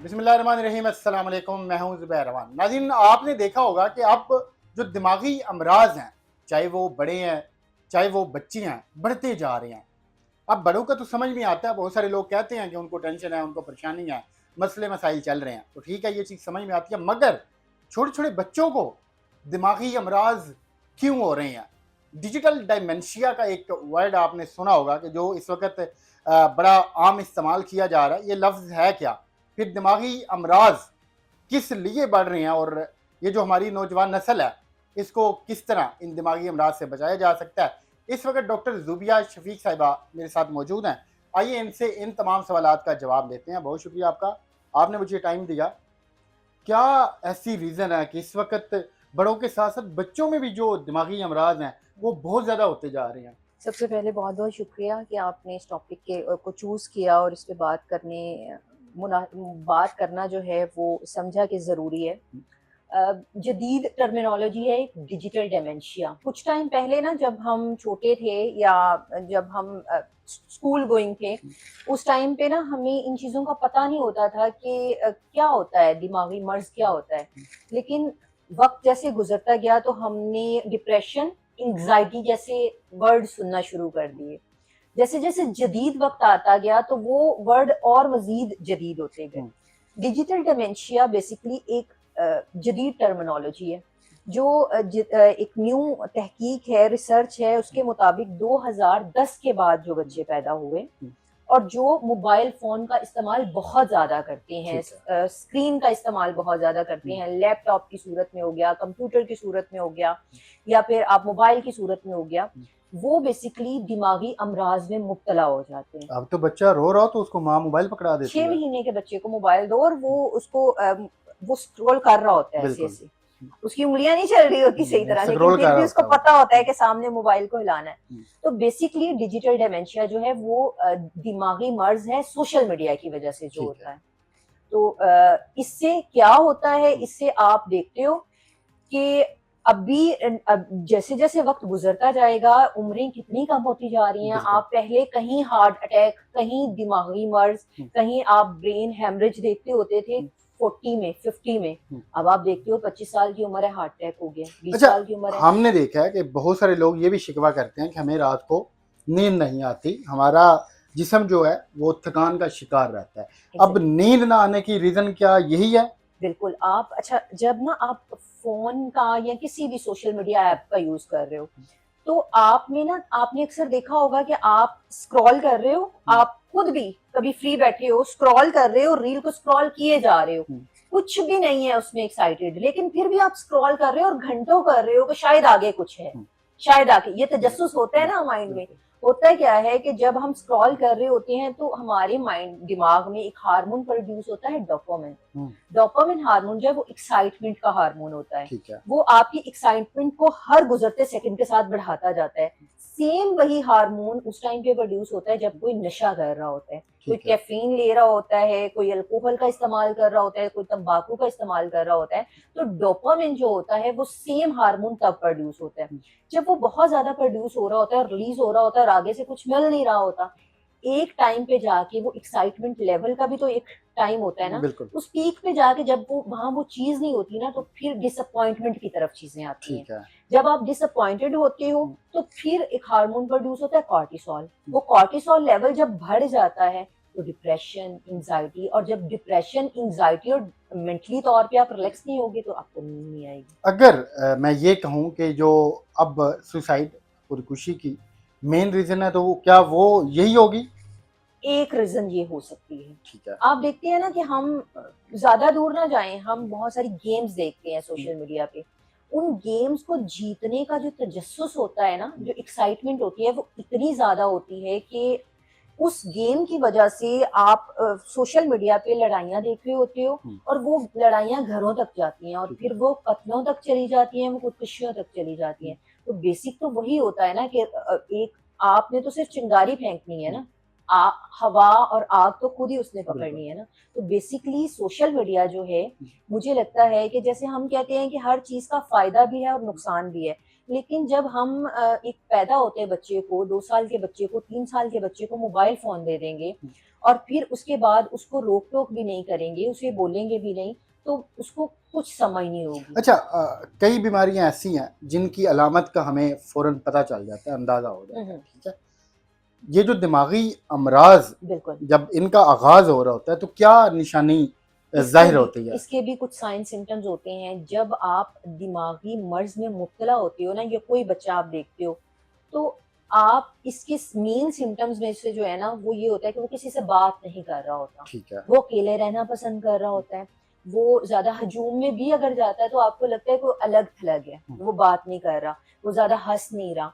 बिस्मिल्लाहिर्रहमानिर्रहीम, अस्सलाम वालेकुम। मैं हूं ज़ुबैर रहमान। नाज़रीन, आपने देखा होगा कि अब जो दिमागी अमराज हैं, चाहे वो बड़े हैं चाहे वो बच्चे हैं, बढ़ते जा रहे हैं। अब बड़ों का तो समझ में आता है, बहुत सारे लोग कहते हैं कि उनको टेंशन है, उनको परेशानी है, मसले मसाइल चल रहे हैं, तो ठीक है, ये चीज़ समझ में आती है। मगर छोटे छोटे बच्चों को दिमागी अमराज क्यों हो रहे हैं? डिजिटल डायमेंशिया का एक वर्ड आपने सुना होगा कि जो इस वक्त बड़ा आम इस्तेमाल किया जा रहा है। ये लफ्ज़ है क्या? फिर दिमागी अमराज किस लिए बढ़ रहे हैं, और ये जो हमारी नौजवान नस्ल है, इसको किस तरह इन दिमागी अमराज से बचाया जा सकता है? इस वक्त डॉक्टर ज़ुबिया शफीक साहिबा मेरे साथ मौजूद हैं। आइए इनसे इन तमाम सवालात का जवाब देते हैं। बहुत शुक्रिया आपका, आपने मुझे टाइम दिया। क्या ऐसी रीज़न है कि इस वक्त बड़ों के साथ साथ बच्चों में भी जो दिमागी अमराज हैं वो बहुत ज़्यादा होते जा रहे हैं? सबसे पहले बहुत-बहुत शुक्रिया कि आपने इस टॉपिक को चूज़ किया और इस पे बात करना जो है वो समझा कि ज़रूरी है। जदीद टर्मिनोलॉजी है एक डिजिटल डिमेंशिया। कुछ टाइम पहले ना जब हम छोटे थे या जब हम स्कूल गोइंग थे, उस टाइम पे ना हमें इन चीज़ों का पता नहीं होता था कि क्या होता है, दिमागी मर्ज़ क्या होता है। लेकिन वक़्त जैसे गुज़रता गया तो हमने डिप्रेशन, एंग्ज़ायटी जैसे वर्ड सुनना शुरू कर दिए। जैसे-जैसे जदीद वक़्त आता गया तो वो वर्ड और मज़ीद जदीद होते गए। डिजिटल डिमेंशिया बेसिकली एक जदीद टर्मिनोलॉजी है जो एक न्यू तहकीक है, रिसर्च है, उसके मुताबिक 2010 के बाद जो बच्चे पैदा हुए और जो मोबाइल फ़ोन का इस्तेमाल बहुत ज़्यादा करते हैं, स्क्रीन का इस्तेमाल बहुत ज़्यादा करते हैं, लैपटॉप की सूरत में हो गया, कंप्यूटर की सूरत में हो गया या फिर आप मोबाइल की सूरत में हो गया, वो बेसिकली दिमागी अमराज में मुब्तला हो जाते हैं। अब तो बच्चा रो रहा हो तो उसको माँ मोबाइल पकड़ा देती 6 है। महीने के बच्चे को मोबाइल दो और वो स्क्रॉल कर रहा होता है बिल्कुल। ऐसे-ऐसे। उसकी उँगलियाँ नहीं चल रही होती सही तरह, लेकिन स्क्रॉल कर फिर रहा भी उसको होता है वो। पता होता है कि सामने मोबाइल को हिलाना है। तो बेसिकली डिजिटल डिमेंशिया जो है वो दिमागी मर्ज़ है सोशल मीडिया की वजह से जो ठीक है। होता है। तो इससे क्या होता है, इससे आप देखते हो कि अब जैसे-जैसे वक़्त गुज़रता जाएगा, उम्रें कितनी कम होती जा रही हैं। बिल्कुल। आप पहले कहीं हार्ट अटैक, कहीं दिमागी मर्ज़, कहीं आप ब्रेन हेमरेज देखते होते थे 40 में, 50 में। अब आप देखते हो 25 साल की उम्र है, हार्ट अटैक हो गया, 20 अच्छा, साल की उम्र है। हमने देखा है कि बहुत सारे लोग ये भी शिकवा करते हैं कि हमें रात को नींद नहीं आती, हमारा जिस्म जो है वो थकान का शिकार रहता है। अब एग्ज़ैक्टली। नींद ना आने की रीज़न क्या यही है? बिल्कुल, आप अच्छा जब ना आप फ़ोन का या किसी भी सोशल मीडिया ऐप का यूज़ कर रहे हो, तो आपने अक्सर देखा होगा कि आप स्क्रॉल कर रहे हो, आप खुद भी कभी फ्री बैठे हो, स्क्रॉल कर रहे हो, रील को स्क्रॉल किए जा रहे हो। कुछ भी नहीं है उसमें एक्साइटेड, लेकिन फिर भी आप स्क्रॉल कर रहे हो और घंटों कर रहे हो कि शायद आगे कुछ है, शायद आगे ये तजस्सुस होता है ना माइंड में। होता क्या है कि जब हम स्क्रॉल कर रहे होते हैं तो हमारे माइंड दिमाग में एक हार्मोन प्रोड्यूस होता है डोपामिन। डोपामिन हार्मोन जो है वो एक्साइटमेंट का हार्मोन होता है। ठीक है। वो आपकी एक्साइटमेंट को हर गुजरते सेकंड के साथ बढ़ाता जाता है। सेम वही हार्मोन उस टाइम पे प्रोड्यूस होता है जब कोई नशा कर रहा होता है, कोई ठीक है। कैफीन ले रहा होता है, कोई अल्कोहल का इस्तेमाल कर रहा होता है, कोई तंबाकू का इस्तेमाल कर रहा होता है। तो डोपामिन जो होता है वो सेम हार्मोन तब प्रोड्यूस होता है जब वो बहुत ज्यादा प्रोड्यूस हो रहा होता है, रिलीज हो रहा होता है और आगे से कुछ मिल नहीं रहा होता। एक टाइम पे जाके वो एक्साइटमेंट लेवल का भी तो एक टाइम होता है ना, बिल्कुल। उस पीक पे जाके जब वो वहां वो चीज नहीं होती ना, तो फिर डिसअपॉइंटमेंट की तरफ चीजें आती हैं। ठीक है। जब आप डिसअपॉइंटेड होते हो तो फिर एक हार्मोन प्रोड्यूस होता है कॉर्टिसोल। वो कॉर्टिसोल लेवल जब बढ़ जाता है तो डिप्रेशन, एंजाइटी, और जब डिप्रेशन, एंजाइटी और मेंटली तौर पे आप रिलैक्स नहीं होगे तो आपको नींद नहीं आएगी। अगर मैं ये कहूँ कि जो अब सुसाइड, खुदकुशी की मेन रीज़न है, तो वो क्या वो यही होगी? एक रीजन ये हो सकती है। ठीक है। आप देखते हैं ना कि हम ज्यादा दूर ना जाएं, हम बहुत सारी गेम्स देखते हैं सोशल मीडिया पे। उन गेम्स को जीतने का जो तजस्सुस होता है ना, जो एक्साइटमेंट होती है, वो इतनी ज्यादा होती है कि उस गेम की वजह से आप सोशल मीडिया पे लड़ाइयाँ देख रहे होते हो और वो लड़ाइयाँ घरों तक जाती हैं और ठीक फिर है। वो कत्लों तक चली जाती हैं, वो खुदकुशियों तक चली जाती हैं। तो बेसिक तो वही होता है ना कि एक आपने तो सिर्फ चिंगारी फेंकनी है ना, हवा और आग तो खुद ही उसने बिल्कुल। पकड़नी है ना। तो बेसिकली सोशल मीडिया जो है, मुझे लगता है कि जैसे हम कहते हैं कि हर चीज का फायदा भी है और नुकसान भी है, लेकिन जब हम एक पैदा होते हैं बच्चे को, 2 साल के बच्चे को, 3 साल के बच्चे को मोबाइल फोन दे देंगे और फिर उसके बाद उसको रोक टोक भी नहीं करेंगे, उसे बोलेंगे भी नहीं, तो उसको कुछ समझ नहीं होगी। अच्छा, कई बीमारियां ऐसी हैं जिनकी अलामत का हमें फौरन पता चल जाता है, अंदाजा हो जाता है, ठीक है। ये जो दिमागी अमराज बिल्कुल। जब इनका आगाज हो रहा होता है तो क्या निशानी जाहिर होती है? इसके भी कुछ साइन सिम्टम्स होते हैं। जब आप दिमागी मर्ज में मुब्तला होते हो ना, या कोई बच्चा आप देखते हो, तो आप इसके मेन सिम्टम्स में से जो है ना, वो ये होता है कि वो किसी से बात नहीं कर रहा होता, ठीक है। वो अकेले रहना पसंद कर रहा होता है, वो ज्यादा हजूम में भी अगर जाता है तो आपको लगता है कि वो अलग थलग है, वो बात नहीं कर रहा, वो ज्यादा हंस नहीं रहा।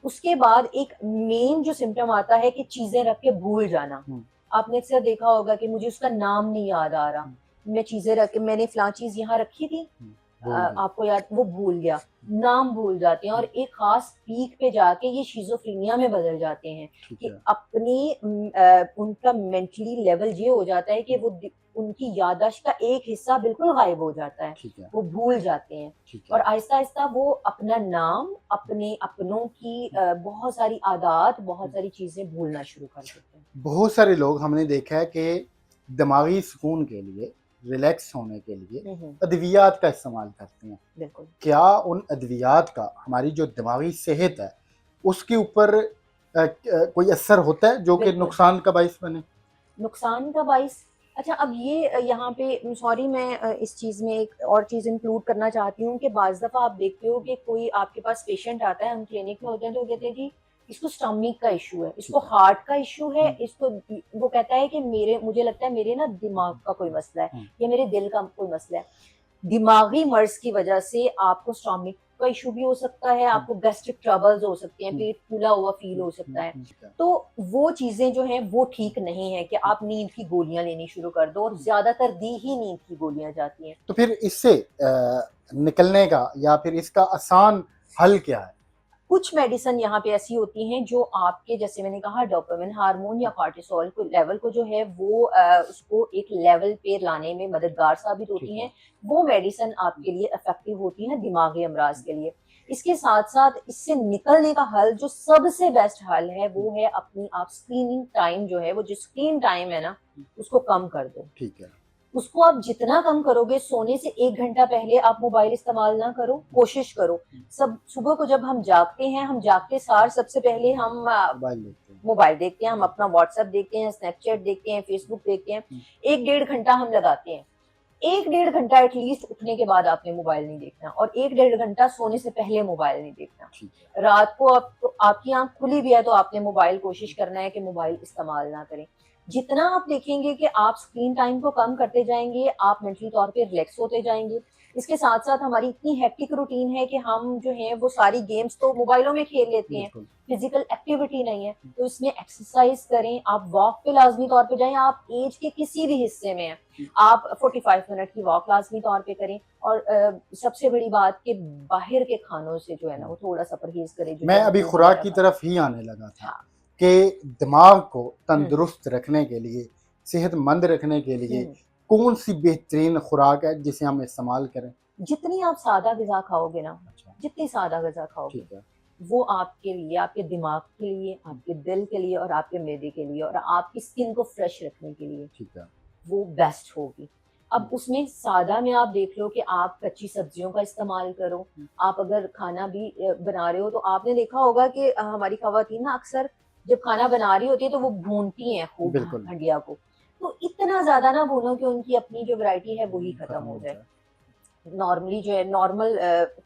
उसके बाद एक मेन जो सिम्टम आता है कि चीजें रख के भूल जाना। आपने अक्सर देखा होगा कि मुझे उसका नाम नहीं याद आ रहा, मैं चीजें रख के, मैंने फलां चीज यहाँ रखी थी, आपको याद, वो भूल गया, नाम भूल जाते हैं और एक खास पीक पे जाके ये शिजोफ्रेनिया में बदल जाते हैं कि अपनी उनका मेंटली लेवल ये हो जाता है कि वो उनकी याददाश्त का एक हिस्सा बिल्कुल गायब हो जाता है, वो भूल जाते हैं और आहिस्ता आहिस्ता वो अपना नाम, अपने अपनों की बहुत सारी आदत, बहुत सारी चीजें भूलना शुरू कर देते हैं। बहुत सारे लोग हमने देखा है कि दिमागी सुकून के लिए, रिलैक्स होने के लिए अद्वियात का इस्तेमाल करते हैं। बिल्कुल। क्या उन अद्वियात का हमारी जो दिमागी सेहत है उसके ऊपर कोई असर होता है जो कि नुकसान का बाइस बने? नुकसान का बाइस, अच्छा, अब ये यहाँ पे सॉरी, मैं इस चीज में एक और चीज इंक्लूड करना चाहती हूँ कि बाज दफा आप देखते हो कि कोई आपके पास पेशेंट आता है, हम क्लिनिक में होते हैं, तो कहते हैं जी इसको स्टमक का इशू है, इसको हार्ट का इशू है, इसको, वो कहता है कि मुझे लगता है मेरे ना दिमाग का कोई मसला है या मेरे दिल का कोई मसला है। दिमागी मर्ज की वजह से आपको स्टमक का इशू भी हो सकता है, आपको गैस्ट्रिक ट्रबल्स हो सकते हैं, पेट फूला हुआ फील हो सकता है। तो वो चीजें जो हैं वो ठीक नहीं है कि आप नींद की गोलियां लेनी शुरू कर दो, और ज्यादातर दी ही नींद की गोलियां जाती हैं। तो फिर इससे निकलने का या फिर इसका आसान हल क्या है? कुछ मेडिसिन यहाँ पे ऐसी होती हैं जो आपके, जैसे मैंने कहा, डोपामिन हार्मोन या कॉर्टिसोल को लेवल को जो है वो उसको एक लेवल पे लाने में मददगार साबित होती हैं। वो मेडिसिन आपके लिए इफेक्टिव होती है दिमागी अमराज के लिए। इसके साथ साथ इससे निकलने का हल, जो सबसे बेस्ट हल है, वो है अपनी आप स्क्रीनिंग टाइम जो है, वो जो स्क्रीन टाइम है ना, उसको कम कर दो। ठीक है। उसको आप जितना कम करोगे, सोने से 1 घंटा पहले आप मोबाइल इस्तेमाल ना करो, कोशिश करो। सब सुबह को जब हम जागते हैं, हम जागते सार सबसे पहले हम मोबाइल देखते हैं, हम अपना व्हाट्सएप देखते हैं, स्नैपचैट देखते हैं, फेसबुक देखते हैं, 1-1.5 घंटा हम लगाते हैं। 1-1.5 घंटा एटलीस्ट उठने के बाद आपने मोबाइल नहीं देखना, और 1-1.5 घंटा सोने से पहले मोबाइल नहीं देखना। रात को आपकी आंख खुली भी है तो आपने मोबाइल, कोशिश करना है कि मोबाइल इस्तेमाल ना करें। जितना आप देखेंगे कि आप स्क्रीन टाइम को कम करते जाएंगे, आप मेंटली तौर पे रिलैक्स होते जाएंगे। इसके साथ साथ हमारी इतनी हेक्टिक रूटीन है कि हम जो है वो सारी गेम्स तो मोबाइलों में खेल लेते हैं, फिजिकल एक्टिविटी नहीं है। तो इसमें एक्सरसाइज करें, आप वॉक पे लाजमी तौर पे जाएं, आप एज के किसी भी हिस्से में हैं, आप 45 मिनट की वॉक लाजमी तौर पे करें। और सबसे बड़ी बात कि बाहर के खानों से जो है ना वो थोड़ा सा परहेज करें। मैं अभी खुराक की तरफ ही आने लगा था कि दिमाग को तंदुरुस्त रखने के लिए, सेहतमंद रखने के लिए कौन सी बेहतरीन खुराक है जिसे हम इस्तेमाल करें? जितनी आप सादा ग़िज़ा खाओगे ना, जितनी सादा ग़िज़ा खाओगे, वो आपके लिए, आपके दिमाग के लिए, आपके दिल के लिए और आपके मैदे के लिए और आपकी स्किन को फ्रेश रखने के लिए वो बेस्ट होगी। अब उसमें सादा में आप देख लो कि आप कच्ची सब्जियों का इस्तेमाल करो। आप अगर खाना भी बना रहे हो तो आपने देखा होगा कि हमारी ख़वातीन ना अक्सर जब खाना बना रही होती है तो वो भूनती हैं खूब हंडिया को। तो इतना ज़्यादा ना भूनो कि उनकी अपनी जो वैरायटी है वही खत्म हो जाए। नॉर्मली जो है, नॉर्मल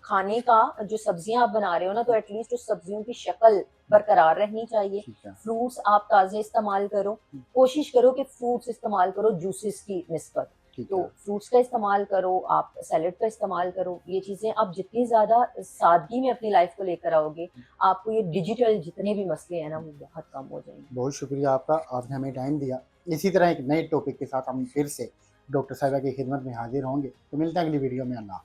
खाने का जो सब्जियां आप बना रहे हो ना, तो एटलीस्ट उस सब्जियों की शक्ल बरकरार रहनी चाहिए। फ्रूट्स आप ताज़े इस्तेमाल करो, कोशिश करो कि फ्रूट्स इस्तेमाल करो जूसेस की निस्बत। तो फ्रूट्स का इस्तेमाल करो, आप सैलेड का इस्तेमाल करो। ये चीज़ें आप जितनी ज़्यादा सादगी में अपनी लाइफ को लेकर आओगे, आपको ये डिजिटल जितने भी मसले हैं ना वो बहुत कम हो जाएंगे। बहुत शुक्रिया आपका, आपने हमें टाइम दिया। इसी तरह एक नए टॉपिक के साथ हम फिर से डॉक्टर साहिबा की खिदमत में हाजिर होंगे। तो मिलते हैं अगली वीडियो में। अल्लाह।